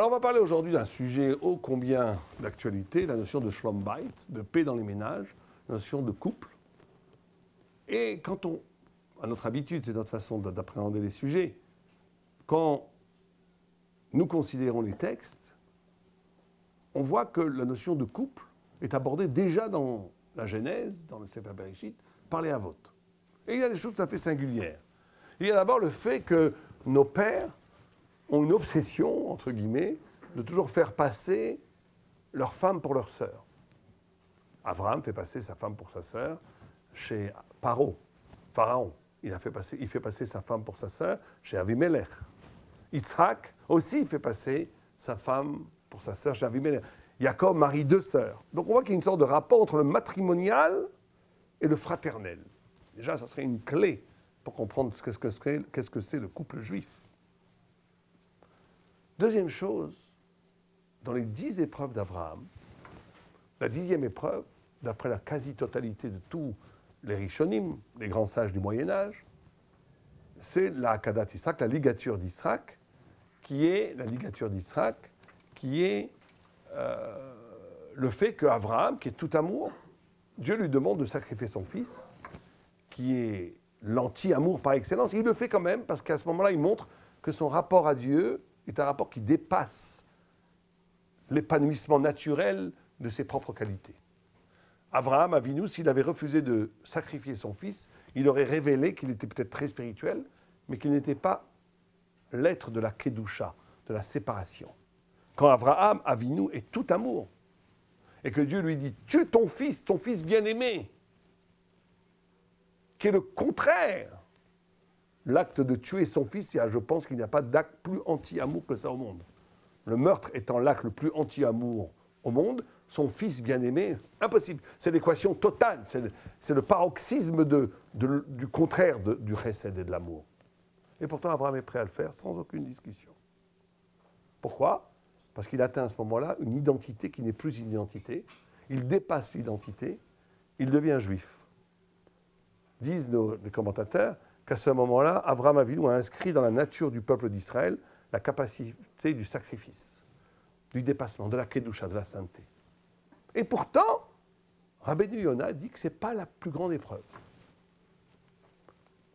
On va parler aujourd'hui d'un sujet ô combien d'actualité, la notion de Shalom Bayit, de paix dans les ménages, la notion de couple. Et quand on, à notre habitude, c'est notre façon d'appréhender les sujets, quand nous considérons les textes, on voit que la notion de couple est abordée déjà dans la Genèse, dans le Sefer Bereshit, par les Avot. Et il y a des choses tout à fait singulières. Il y a d'abord le fait que nos pères ont une obsession, entre guillemets, de toujours faire passer leur femme pour leur sœur. Abraham fait passer sa femme pour sa sœur chez Pharaon. Il fait passer sa femme pour sa sœur chez Avimelech. Yitzhak aussi fait passer sa femme pour sa sœur chez Avimelech. Jacob marie deux sœurs. Donc on voit qu'il y a une sorte de rapport entre le matrimonial et le fraternel. Déjà, ça serait une clé pour comprendre qu'est-ce que c'est le couple juif. Deuxième chose, dans les 10 épreuves d'Abraham, la 10e épreuve, d'après la quasi-totalité de tous les Rishonim, les grands sages du Moyen-Âge, c'est la Hakadat Yitzhak, la ligature d'Yitzhak, qui est le fait qu'Abraham, qui est tout amour, Dieu lui demande de sacrifier son fils, qui est l'anti-amour par excellence. Il le fait quand même, parce qu'à ce moment-là, il montre que son rapport à Dieu est un rapport qui dépasse l'épanouissement naturel de ses propres qualités. Abraham Avinu, s'il avait refusé de sacrifier son fils, il aurait révélé qu'il était peut-être très spirituel, mais qu'il n'était pas l'être de la Kedusha, de la séparation. Quand Abraham Avinu est tout amour, et que Dieu lui dit « tue ton fils bien-aimé », qui est le contraire. L'acte de tuer son fils, je pense qu'il n'y a pas d'acte plus anti-amour que ça au monde. Le meurtre étant l'acte le plus anti-amour au monde, son fils bien-aimé, impossible. C'est l'équation totale, c'est le paroxysme du contraire du chesed et de l'amour. Et pourtant, Abraham est prêt à le faire sans aucune discussion. Pourquoi ? Parce qu'il atteint à ce moment-là une identité qui n'est plus une identité. Il dépasse l'identité, il devient juif. Disent les commentateurs qu'à ce moment-là, Abraham Avinu a inscrit dans la nature du peuple d'Israël la capacité du sacrifice, du dépassement, de la kedusha, de la sainteté. Et pourtant, Rabbeinu Yonah dit que ce n'est pas la plus grande épreuve.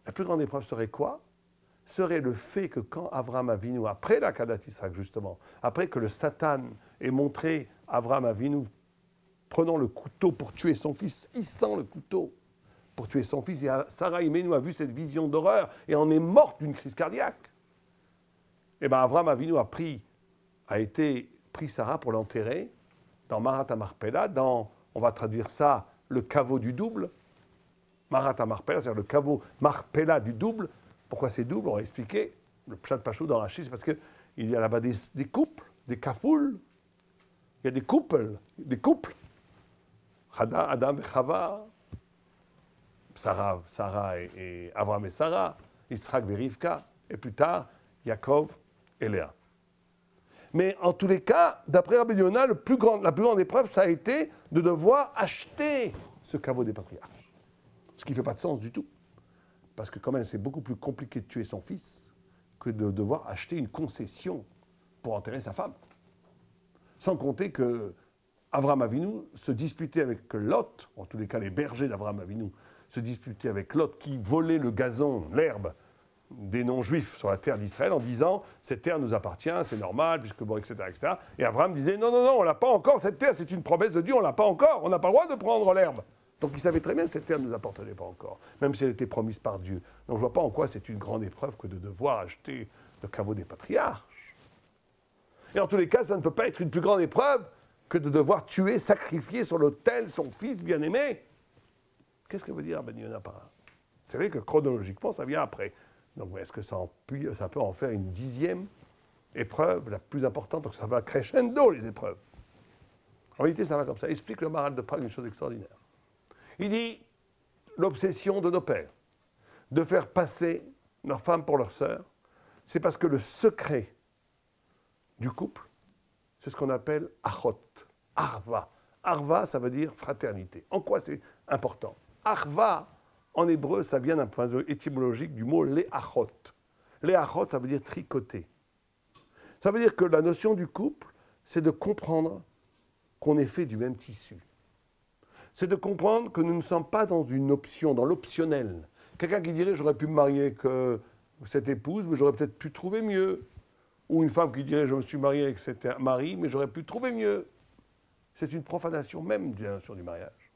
La plus grande épreuve serait quoi ? Serait le fait que quand Abraham Avinu, après la Hakadat Yitzhak justement, après que le Satan ait montré Abraham Avinu prenant le couteau pour tuer son fils, hissant le couteau pour tuer son fils, et Sarah Imenu a vu cette vision d'horreur et en est morte d'une crise cardiaque. Et bien Abraham Avinu a pris Sarah pour l'enterrer dans Marat HaMarpela, on va traduire ça, le caveau du double. Marat HaMarpela, c'est-à-dire le caveau Marpela du double. Pourquoi c'est double ? On va expliquer. Le Pshat Pashut dans Rashi, c'est parce qu'il y a là-bas des couples, des kafouls. Il y a des couples. Adam et Chava, Sarah et Abraham et Sarah, Yitzhak et Rivka, et plus tard, Yaakov et Léa. Mais en tous les cas, d'après Rabbi Yonah, la plus grande épreuve, ça a été de devoir acheter ce caveau des patriarches. Ce qui ne fait pas de sens du tout. Parce que quand même, c'est beaucoup plus compliqué de tuer son fils que de devoir acheter une concession pour enterrer sa femme. Sans compter que Abraham Avinu se disputait avec Lot, en tous les cas les bergers d'Abraham Avinu, se disputaient avec Lot qui volait le gazon, l'herbe des non-juifs sur la terre d'Israël en disant « cette terre nous appartient, c'est normal, puisque bon, etc. etc. » Et Abraham disait « non, on l'a pas encore, cette terre, c'est une promesse de Dieu, on l'a pas encore, on n'a pas le droit de prendre l'herbe. » Donc il savait très bien que cette terre ne nous appartenait pas encore, même si elle était promise par Dieu. Donc je ne vois pas en quoi c'est une grande épreuve que de devoir acheter le caveau des patriarches. Et en tous les cas, ça ne peut pas être une plus grande épreuve que de devoir tuer, sacrifier sur l'autel son fils bien-aimé. Qu'est-ce que veut dire Ben Yonah par là? C'est vrai que chronologiquement, ça vient après. Donc est-ce que ça peut en faire une 10e épreuve, la plus importante, parce que ça va crescendo, les épreuves. En réalité, ça va comme ça. Explique le Maharal de Prague une chose extraordinaire. Il dit, l'obsession de nos pères, de faire passer leurs femmes pour leurs sœurs, c'est parce que le secret du couple, c'est ce qu'on appelle achot, arva. Arva, ça veut dire fraternité. En quoi c'est important? Arva, en hébreu, ça vient d'un point de vue étymologique du mot léachot. Léachot, ça veut dire tricoter. Ça veut dire que la notion du couple, c'est de comprendre qu'on est fait du même tissu. C'est de comprendre que nous ne sommes pas dans une option, dans l'optionnel. Quelqu'un qui dirait « j'aurais pu me marier avec cette épouse, mais j'aurais peut-être pu trouver mieux ». Ou une femme qui dirait « je me suis marié avec cet mari, mais j'aurais pu trouver mieux ». C'est une profanation même de la notion du mariage.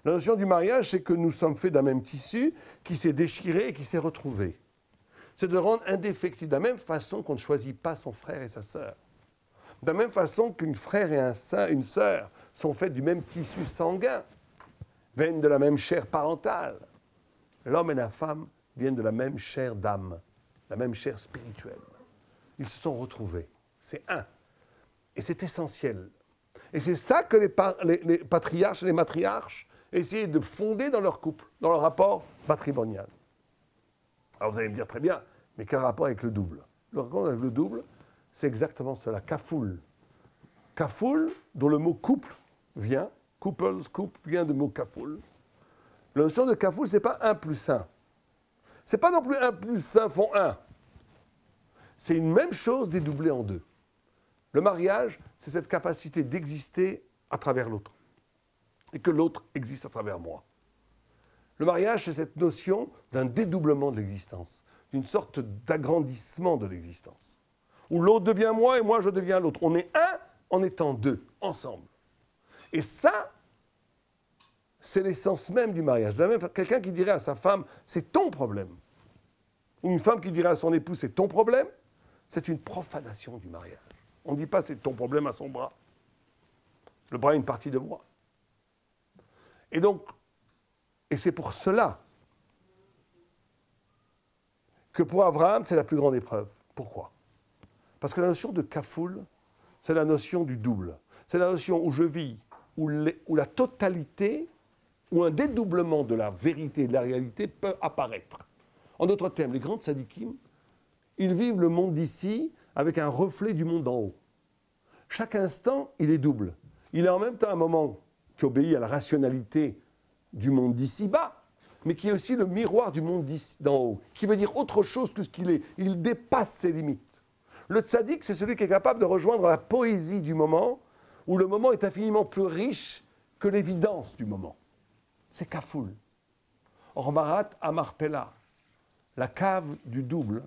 La notion du mariage, c'est que nous sommes faits d'un même tissu qui s'est déchiré et qui s'est retrouvé. C'est de rendre indéfectible, de la même façon qu'on ne choisit pas son frère et sa sœur. De la même façon qu'une frère et une sœur sont faits du même tissu sanguin, viennent de la même chair parentale. L'homme et la femme viennent de la même chair d'âme, la même chair spirituelle. Ils se sont retrouvés. C'est un. Et c'est essentiel. Et c'est ça que les patriarches et les matriarches essayaient de fonder dans leur couple, dans leur rapport matrimonial. Alors vous allez me dire très bien, mais quel rapport avec le double? Le rapport avec le double, c'est exactement cela, kafoul. Kafoul, dont le mot couple vient, couple vient du mot kafoul. La notion de kafoul, ce n'est pas 1 plus 1. Ce n'est pas non plus 1 plus 1 font 1. C'est une même chose dédoublée en 2. Le mariage, c'est cette capacité d'exister à travers l'autre. Et que l'autre existe à travers moi. Le mariage, c'est cette notion d'un dédoublement de l'existence, d'une sorte d'agrandissement de l'existence, où l'autre devient moi et moi je deviens l'autre. On est un en étant deux, ensemble. Et ça, c'est l'essence même du mariage. De la même, quelqu'un qui dirait à sa femme, c'est ton problème, ou une femme qui dirait à son époux, c'est ton problème, c'est une profanation du mariage. On ne dit pas c'est ton problème à son bras. Le bras est une partie de moi. Et donc, et c'est pour cela que pour Abraham, c'est la plus grande épreuve. Pourquoi? Parce que la notion de kafoul, c'est la notion du double. C'est la notion où je vis, où la totalité, où un dédoublement de la vérité et de la réalité peut apparaître. En d'autres termes, les grands tzadikim, ils vivent le monde d'ici avec un reflet du monde d'en haut. Chaque instant, il est double. Il est en même temps un moment qui obéit à la rationalité du monde d'ici-bas, mais qui est aussi le miroir du monde d'en haut, qui veut dire autre chose que ce qu'il est. Il dépasse ses limites. Le tzaddik, c'est celui qui est capable de rejoindre la poésie du moment, où le moment est infiniment plus riche que l'évidence du moment. C'est kafoul. Or, Marat Amarpella, la cave du double,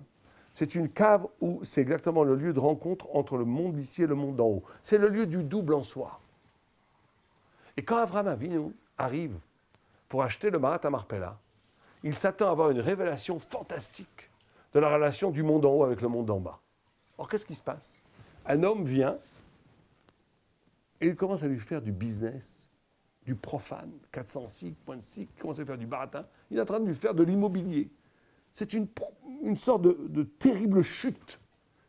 c'est une cave où c'est exactement le lieu de rencontre entre le monde d'ici et le monde d'en haut. C'est le lieu du double en soi. Et quand Avraham Avinu arrive pour acheter le Marat Amarpella, il s'attend à avoir une révélation fantastique de la relation du monde en haut avec le monde en bas. Or, qu'est-ce qui se passe? Un homme vient et il commence à lui faire du business, du profane, 400 cycles, point de cycle, il commence à lui faire du baratin. Il est en train de lui faire de l'immobilier. C'est une sorte de terrible chute.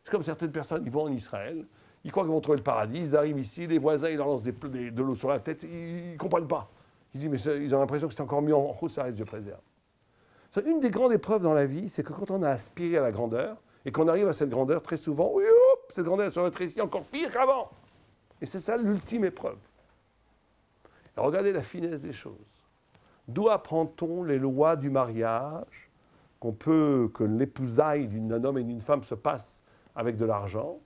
C'est comme certaines personnes, ils vont en Israël, ils croient qu'ils vont trouver le paradis, ils arrivent ici, les voisins, ils leur lancent de l'eau sur la tête, ils ne comprennent pas. Ils disent, mais ils ont l'impression que c'est encore mieux en haut, ça reste, Dieu préserve. Une des grandes épreuves dans la vie, c'est que quand on a aspiré à la grandeur, et qu'on arrive à cette grandeur, très souvent, oui, hop, cette grandeur se rétrécit encore pire qu'avant. Et c'est ça l'ultime épreuve. Et regardez la finesse des choses. D'où apprend-on les lois du mariage, que l'épousaille d'un homme et d'une femme se passe avec de l'argent?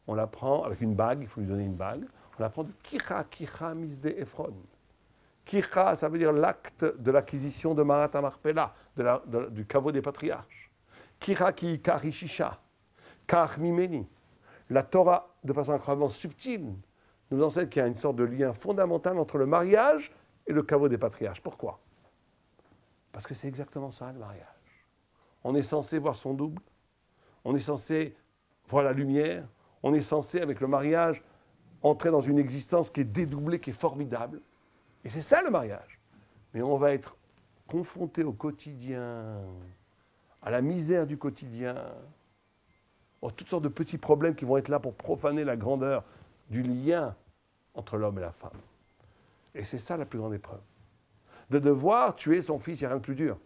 On l'apprend avec une bague, il faut lui donner une bague. On l'apprend de Kicha Misde Ephron. Kicha, ça veut dire l'acte de l'acquisition de Marat Amarpella, du caveau des patriarches. Kicha ki karishisha, kach mimeni. La Torah, de façon incroyablement subtile, nous enseigne qu'il y a une sorte de lien fondamental entre le mariage et le caveau des patriarches. Pourquoi? Parce que c'est exactement ça, le mariage. On est censé voir son double, on est censé voir la lumière, on est censé, avec le mariage, entrer dans une existence qui est dédoublée, qui est formidable. Et c'est ça, le mariage. Mais on va être confronté au quotidien, à la misère du quotidien, à toutes sortes de petits problèmes qui vont être là pour profaner la grandeur du lien entre l'homme et la femme. Et c'est ça la plus grande épreuve. De devoir tuer son fils, il n'y a rien de plus dur.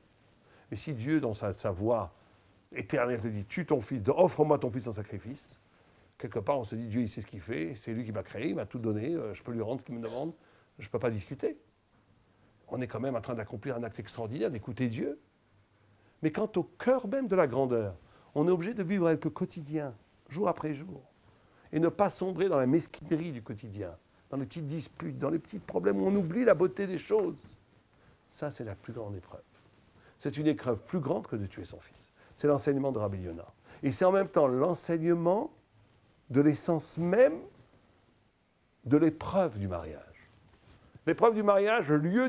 Mais si Dieu, dans sa voie éternelle, te dit, tue ton fils, offre-moi ton fils en sacrifice, quelque part on se dit, Dieu il sait ce qu'il fait, c'est lui qui m'a créé, il m'a tout donné, je peux lui rendre ce qu'il me demande, je ne peux pas discuter. On est quand même en train d'accomplir un acte extraordinaire, d'écouter Dieu. Mais quant au cœur même de la grandeur, on est obligé de vivre avec le quotidien, jour après jour, et ne pas sombrer dans la mesquinerie du quotidien, dans les petites disputes, dans les petits problèmes où on oublie la beauté des choses. Ça, c'est la plus grande épreuve. C'est une épreuve plus grande que de tuer son fils. C'est l'enseignement de Rabbi Yonah. Et c'est en même temps l'enseignement de l'essence même de l'épreuve du mariage. L'épreuve du mariage, le lieu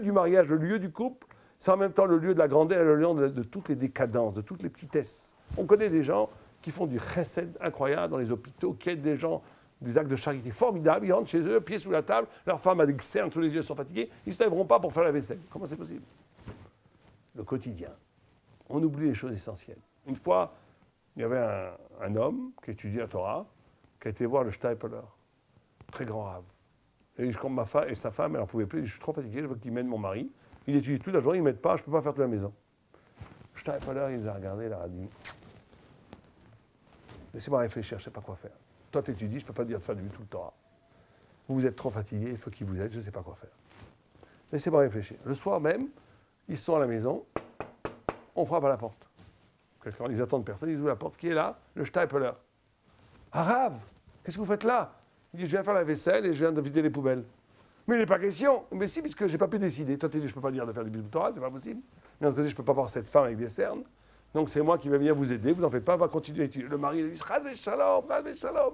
du couple, c'est en même temps le lieu de la grandeur et le lieu de toutes les décadences, de toutes les petitesses. On connaît des gens qui font du chesed incroyable dans les hôpitaux, qui aident des gens, des actes de charité formidables, ils rentrent chez eux, pieds sous la table, leur femme a des cernes sous les yeux, sont fatigués, ils ne se lèveront pas pour faire la vaisselle. Comment c'est possible? Le quotidien. On oublie les choses essentielles. Une fois, il y avait un homme qui étudiait la Torah, qui a été voir le Steipeler, très grand rave. Et comme ma femme et sa femme, elle n'en pouvait plus, il dit, je suis trop fatigué, je veux qu'il m'aide mon mari. Il étudie toute la journée, il ne m'aide pas, je ne peux pas faire toute la maison. Steipeler, il nous a regardé, il a dit, laissez-moi réfléchir, je ne sais pas quoi faire. Toi, tu étudies, je ne peux pas dire de faire du tout le Torah. Vous êtes trop fatigué, il faut qu'il vous aide, je ne sais pas quoi faire. Laissez-moi réfléchir. Le soir même, ils sont à la maison, on frappe à la porte. Quand ils attendent personne, ils ouvrent la porte. Qui est là? Le Steipeler. Arabe, qu'est-ce que vous faites là? Il dit, je viens faire la vaisselle et je viens de vider les poubelles. Mais il n'est pas question. Mais si, puisque je n'ai pas pu décider. Toi, tu dis, je ne peux pas dire de faire du Bible Torah, c'est pas possible. Mais d'un côté, je ne peux pas voir cette femme avec des cernes. Donc c'est moi qui vais venir vous aider, vous n'en faites pas, va continuer à étudier. Le mari, il dit, Chazve Shalom, Chazve Shalom.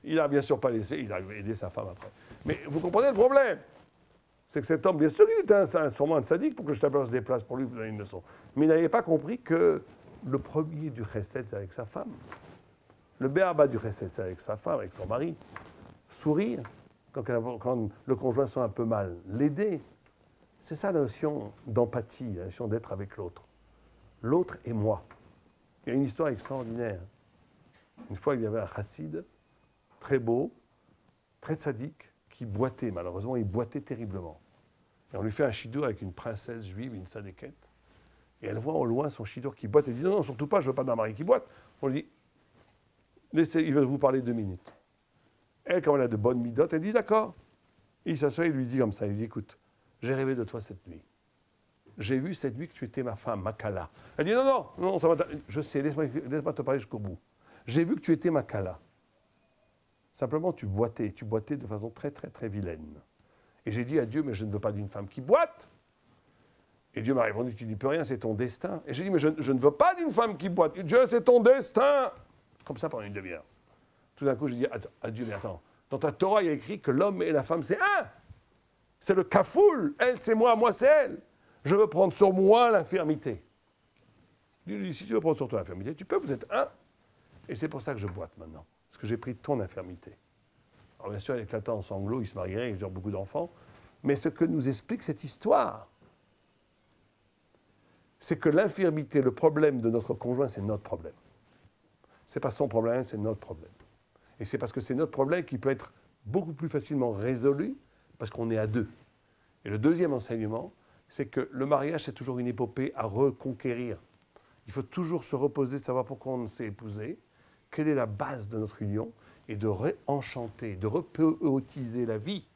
Il n'a bien sûr pas laissé, il a aidé sa femme après. Mais vous comprenez le problème? C'est que cet homme, bien sûr qu'il était sûrement un sadique pour que le Steipeler se déplace pour lui vous donner une leçon. Mais il n'avait pas compris que le premier du chesed, c'est avec sa femme. Le béaba du chesed, c'est avec sa femme, avec son mari. Sourire quand le conjoint sent un peu mal. L'aider. C'est ça la notion d'empathie, la notion d'être avec l'autre. L'autre et moi. Il y a une histoire extraordinaire. Une fois, il y avait un chassid, très beau, très tzaddik, qui boitait. Malheureusement, il boitait terriblement. Et on lui fait un chidour avec une princesse juive, une sadékette. Et elle voit au loin son chidour qui boite. Elle dit, non, non, surtout pas, je ne veux pas d'un mari qui boite. On lui dit, laissez, il veut vous parler 2 minutes. Elle, comme elle a de bonnes midotes, elle dit, d'accord. Il s'assoit et lui dit comme ça, il lui dit, écoute, j'ai rêvé de toi cette nuit. J'ai vu cette nuit que tu étais ma femme, ma Kala. Elle dit, non, non, non, je sais, laisse-moi te parler jusqu'au bout. J'ai vu que tu étais ma Kala. Simplement, tu boitais de façon très, très, très vilaine. Et j'ai dit à Dieu, mais je ne veux pas d'une femme qui boite. Et Dieu m'a répondu, tu n'y peux rien, c'est ton destin. Et j'ai dit, mais je ne veux pas d'une femme qui boite. Dieu, c'est ton destin. Comme ça pendant une demi-heure. Tout d'un coup, j'ai dit à Dieu, mais attends, dans ta Torah, il y a écrit que l'homme et la femme, c'est un. C'est le kafoul. Elle, c'est moi c'est elle. Je veux prendre sur moi l'infirmité. Dieu lui dit, si tu veux prendre sur toi l'infirmité, tu peux, vous êtes un. Et c'est pour ça que je boite maintenant. Parce que j'ai pris ton infirmité. Alors bien sûr, elle éclata en sanglots, il se marierait, ils eurent beaucoup d'enfants. Mais ce que nous explique cette histoire, c'est que l'infirmité, le problème de notre conjoint, c'est notre problème. Ce n'est pas son problème, c'est notre problème. Et c'est parce que c'est notre problème qui peut être beaucoup plus facilement résolu parce qu'on est à deux. Et le deuxième enseignement, c'est que le mariage, c'est toujours une épopée à reconquérir. Il faut toujours se reposer, savoir pourquoi on s'est épousé, quelle est la base de notre union, et de réenchanter, de repéotiser la vie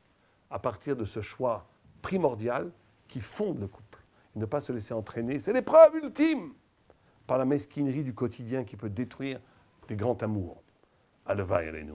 à partir de ce choix primordial qui fonde le couple. Et ne pas se laisser entraîner, c'est l'épreuve ultime, par la mesquinerie du quotidien qui peut détruire des grands amours. Aleva Elenu.